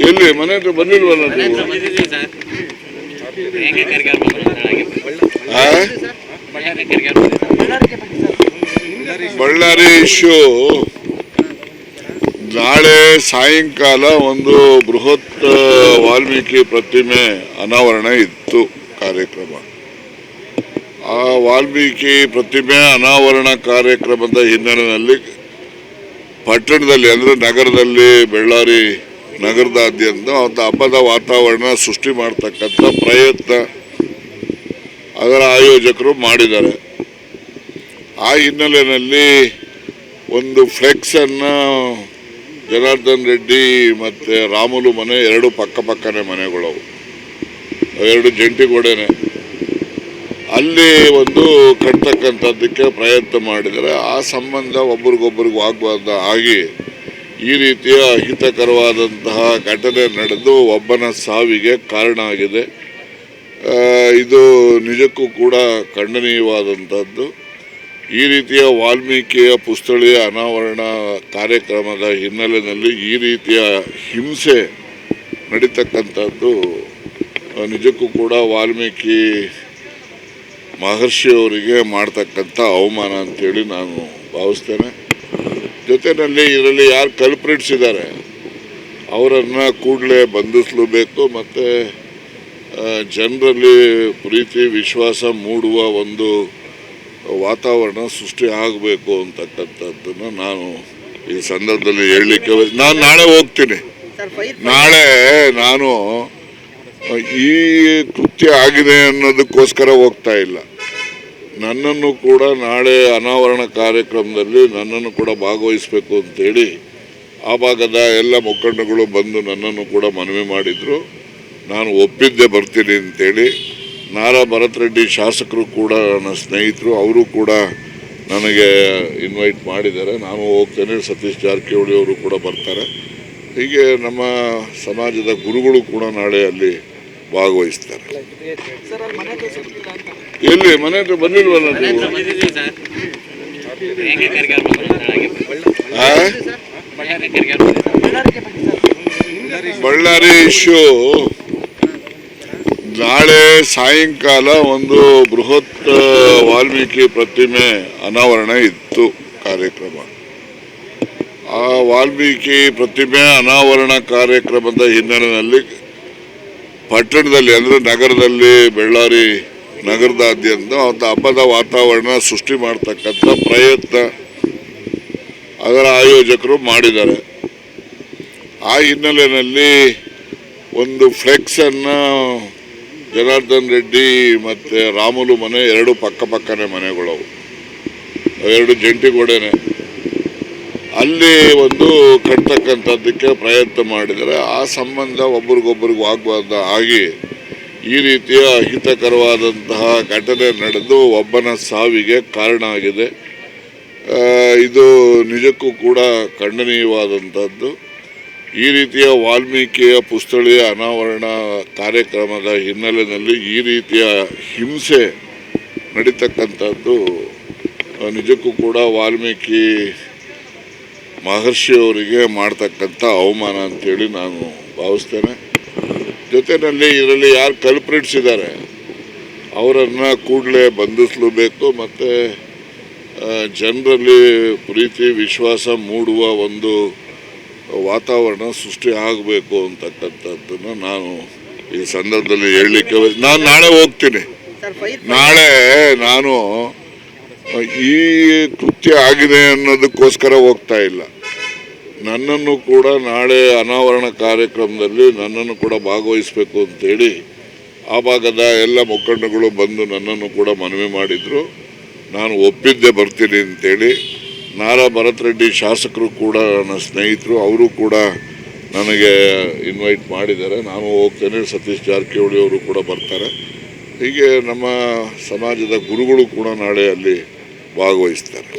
ಎಲ್ಲಿ ಮನೆ ಹತ್ರ ಬಂದಿಲ್ವಲ್ಲ ನೀವು? ಬಳ್ಳಾರಿ ಇಶ್ಯೂ ನಾಳೆ ಸಾಯಂಕಾಲ ಒಂದು ಬೃಹತ್ ವಾಲ್ಮೀಕಿ ಪ್ರತಿಮೆ ಅನಾವರಣ ಇತ್ತು ಕಾರ್ಯಕ್ರಮ. ಆ ವಾಲ್ಮೀಕಿ ಪ್ರತಿಮೆ ಅನಾವರಣ ಕಾರ್ಯಕ್ರಮದ ಹಿನ್ನೆಲೆಯಲ್ಲಿ ಪಟ್ಟಣದಲ್ಲಿ ಅಂದರೆ ನಗರದಲ್ಲಿ, ಬೆಳ್ಳಾರಿ ನಗರದಾದ್ಯಂತ ಒಂದು ಹಬ್ಬದ ವಾತಾವರಣ ಸೃಷ್ಟಿ ಮಾಡ್ತಕ್ಕಂಥ ಪ್ರಯತ್ನ ಅದರ ಆಯೋಜಕರು ಮಾಡಿದ್ದಾರೆ. ಆ ಹಿನ್ನೆಲೆಯಲ್ಲಿ ಒಂದು ಫ್ಲೆಕ್ಸನ್ನು ಜನಾರ್ದನ್ ರೆಡ್ಡಿ ಮತ್ತು ರಾಮುಲು ಮನೆ ಎರಡು ಪಕ್ಕನೇ ಮನೆಗಳು, ಎರಡು ಜಂಟಿ ಗೋಡೆನೆ, ಅಲ್ಲಿ ಒಂದು ಕಟ್ತಕ್ಕಂಥದ್ದಕ್ಕೆ ಪ್ರಯತ್ನ ಮಾಡಿದರೆ ಆ ಸಂಬಂಧ ಒಬ್ರಿಗೊಬ್ರಿಗೆ ವಾಗ್ವಾದ ಆಗಿ ಈ ರೀತಿಯ ಅಹಿತಕರವಾದಂತಹ ಘಟನೆ ನಡೆದು ಒಬ್ಬನ ಸಾವಿಗೆ ಕಾರಣ ಆಗಿದೆ. ಇದು ನಿಜಕ್ಕೂ ಕೂಡ ಖಂಡನೀಯವಾದಂಥದ್ದು. ಈ ರೀತಿಯ ವಾಲ್ಮೀಕಿಯ ಪುಸ್ತಳಿಯ ಅನಾವರಣ ಕಾರ್ಯಕ್ರಮದ ಹಿನ್ನೆಲೆಯಲ್ಲಿ ಈ ರೀತಿಯ ಹಿಂಸೆ ನಡೀತಕ್ಕಂಥದ್ದು ನಿಜಕ್ಕೂ ಕೂಡ ವಾಲ್ಮೀಕಿ ಮಹರ್ಷಿಯವರಿಗೆ ಮಾಡ್ತಕ್ಕಂಥ ಅವಮಾನ ಅಂತೇಳಿ ನಾನು ಭಾವಿಸ್ತೇನೆ. ಜೊತೆಯಲ್ಲಿ ಇದರಲ್ಲಿ ಯಾರು ಕಲ್ಪ್ರಿಟ್ಸ್ ಇದ್ದಾರೆ ಅವರನ್ನು ಕೂಡಲೇ ಬಂಧಿಸಲೇಬೇಕು ಮತ್ತು ಜನರಲ್ಲಿ ಪ್ರೀತಿ ವಿಶ್ವಾಸ ಮೂಡುವ ಒಂದು ವಾತಾವರಣ ಸೃಷ್ಟಿ ಆಗಬೇಕು ಅಂತಕ್ಕಂಥದ್ದನ್ನು ನಾನು ಈ ಸಂದರ್ಭದಲ್ಲಿ ಹೇಳಲಿಕ್ಕೆ ನಾನು ನಾಳೆ ಹೋಗ್ತೀನಿ. ನಾಳೆ ನಾನು ಈ ಕೃತ್ಯ ಆಗಿದೆ ಅನ್ನೋದಕ್ಕೋಸ್ಕರ ಹೋಗ್ತಾ ಇಲ್ಲ. ನನ್ನನ್ನು ಕೂಡ ನಾಳೆ ಅನಾವರಣ ಕಾರ್ಯಕ್ರಮದಲ್ಲಿ ನನ್ನನ್ನು ಕೂಡ ಭಾಗವಹಿಸಬೇಕು ಅಂತೇಳಿ ಆ ಭಾಗದ ಎಲ್ಲ ಮುಖಂಡಗಳು ಬಂದು ನನ್ನನ್ನು ಕೂಡ ಮನವಿ ಮಾಡಿದರು. ನಾನು ಒಪ್ಪಿದ್ದೆ ಬರ್ತೀನಿ ಅಂತೇಳಿ. ನಾರಾ ಭರತ್ ರೆಡ್ಡಿ ಶಾಸಕರು ಕೂಡ ನನ್ನ ಸ್ನೇಹಿತರು, ಅವರು ಕೂಡ ನನಗೆ ಇನ್ವೈಟ್ ಮಾಡಿದ್ದಾರೆ. ನಾನು ಹೋಗ್ತೇನೆ. ಸತೀಶ್ ಜಾರಕಿಹೊಳಿ ಅವರು ಕೂಡ ಬರ್ತಾರೆ. ಹೀಗೆ ನಮ್ಮ ಸಮಾಜದ ಗುರುಗಳು ಕೂಡ ನಾಳೆ ಅಲ್ಲಿ ಭಾಗವಹಿಸ್ತಾರೆ. ಎಲ್ಲಿ ಮನೆ ಹತ್ರ ಬಂದಿಲ್ವಲ್ಲ ನೀವು? ಬಳ್ಳಾರಿ ಇಶ್ಯೂ ನಾಳೆ ಸಾಯಂಕಾಲ ಒಂದು ಬೃಹತ್ ವಾಲ್ಮೀಕಿ ಪ್ರತಿಮೆ ಅನಾವರಣ ಇತ್ತು ಕಾರ್ಯಕ್ರಮ. ಆ ವಾಲ್ಮೀಕಿ ಪ್ರತಿಮೆ ಅನಾವರಣ ಕಾರ್ಯಕ್ರಮದ ಹಿನ್ನೆಲೆಯಲ್ಲಿ ಪಟ್ಟಣದಲ್ಲಿ ಅಂದರೆ ನಗರದಲ್ಲಿ, ಬೆಳ್ಳಾರಿ ನಗರದಾದ್ಯಂತ ಒಂದು ಹಬ್ಬದ ವಾತಾವರಣ ಸೃಷ್ಟಿ ಮಾಡ್ತಕ್ಕಂಥ ಪ್ರಯತ್ನ ಅದರ ಆಯೋಜಕರು ಮಾಡಿದ್ದಾರೆ. ಆ ಹಿನ್ನೆಲೆಯಲ್ಲಿ ಒಂದು ಫ್ಲೆಕ್ಸನ್ನು ಜನಾರ್ದನ್ ರೆಡ್ಡಿ ಮತ್ತು ರಾಮುಲು ಮನೆ ಎರಡು ಪಕ್ಕನೇ ಮನೆಗಳು, ಎರಡು ಜಂಟಿ ಗೋಡೆನೆ, ಅಲ್ಲಿ ಒಂದು ಕಟ್ತಕ್ಕಂಥದ್ದಕ್ಕೆ ಪ್ರಯತ್ನ ಮಾಡಿದರೆ ಆ ಸಂಬಂಧ ಒಬ್ರಿಗೊಬ್ರಿಗೆ ವಾಗ್ವಾದ ಆಗಿ ಈ ರೀತಿಯ ಅಹಿತಕರವಾದಂತಹ ಘಟನೆ ನಡೆದು ಒಬ್ಬನ ಸಾವಿಗೆ ಕಾರಣ ಆಗಿದೆ. ಇದು ನಿಜಕ್ಕೂ ಕೂಡ ಖಂಡನೀಯವಾದಂಥದ್ದು. ಈ ರೀತಿಯ ವಾಲ್ಮೀಕಿಯ ಪುಸ್ತಳಿಯ ಅನಾವರಣ ಕಾರ್ಯಕ್ರಮದ ಹಿನ್ನೆಲೆಯಲ್ಲಿ ಈ ರೀತಿಯ ಹಿಂಸೆ ನಡೀತಕ್ಕಂಥದ್ದು ನಿಜಕ್ಕೂ ಕೂಡ ವಾಲ್ಮೀಕಿ ಮಹರ್ಷಿಯವರಿಗೆ ಮಾಡ್ತಕ್ಕಂಥ ಅವಮಾನ ಅಂತೇಳಿ ನಾನು ಭಾವಿಸ್ತೇನೆ. ಜೊತೆಯಲ್ಲಿ ಇದರಲ್ಲಿ ಯಾರು ಕಲ್ಪ್ರಿಟ್ಸ್ ಇದ್ದಾರೆ ಅವರನ್ನು ಕೂಡಲೇ ಬಂಧಿಸಲೇಬೇಕು ಮತ್ತು ಜನರಲ್ಲಿ ಪ್ರೀತಿ ವಿಶ್ವಾಸ ಮೂಡುವ ಒಂದು ವಾತಾವರಣ ಸೃಷ್ಟಿ ಆಗಬೇಕು ಅಂತಕ್ಕಂಥದ್ದನ್ನು ನಾನು ಈ ಸಂದರ್ಭದಲ್ಲಿ ಹೇಳಲಿಕ್ಕೆ ನಾನು ನಾಳೆ ಹೋಗ್ತೀನಿ. ನಾಳೆ ನಾನು ಈ ಕೃತ್ಯ ಆಗಿದೆ ಅನ್ನೋದಕ್ಕೋಸ್ಕರ ಹೋಗ್ತಾ ಇಲ್ಲ. ನನ್ನನ್ನು ಕೂಡ ನಾಳೆ ಅನಾವರಣ ಕಾರ್ಯಕ್ರಮದಲ್ಲಿ ನನ್ನನ್ನು ಕೂಡ ಭಾಗವಹಿಸಬೇಕು ಅಂತೇಳಿ ಆ ಭಾಗದ ಎಲ್ಲ ಮುಖಂಡಗಳು ಬಂದು ನನ್ನನ್ನು ಕೂಡ ಮನವಿ ಮಾಡಿದರು. ನಾನು ಒಪ್ಪಿದ್ದೆ ಬರ್ತೀನಿ ಅಂತೇಳಿ. ನಾರಾ ಭರತ್ ರೆಡ್ಡಿ ಶಾಸಕರು ಕೂಡ ನನ್ನ ಸ್ನೇಹಿತರು, ಅವರು ಕೂಡ ನನಗೆ ಇನ್ವೈಟ್ ಮಾಡಿದ್ದಾರೆ. ನಾನು ಹೋಗ್ತೇನೆ. ಸತೀಶ್ ಜಾರಕಿಹೊಳಿ ಅವರು ಕೂಡ ಬರ್ತಾರೆ. ಹೀಗೆ ನಮ್ಮ ಸಮಾಜದ ಗುರುಗಳು ಕೂಡ ನಾಳೆ ಅಲ್ಲಿ ಭಾಗವಹಿಸ್ತಾರೆ.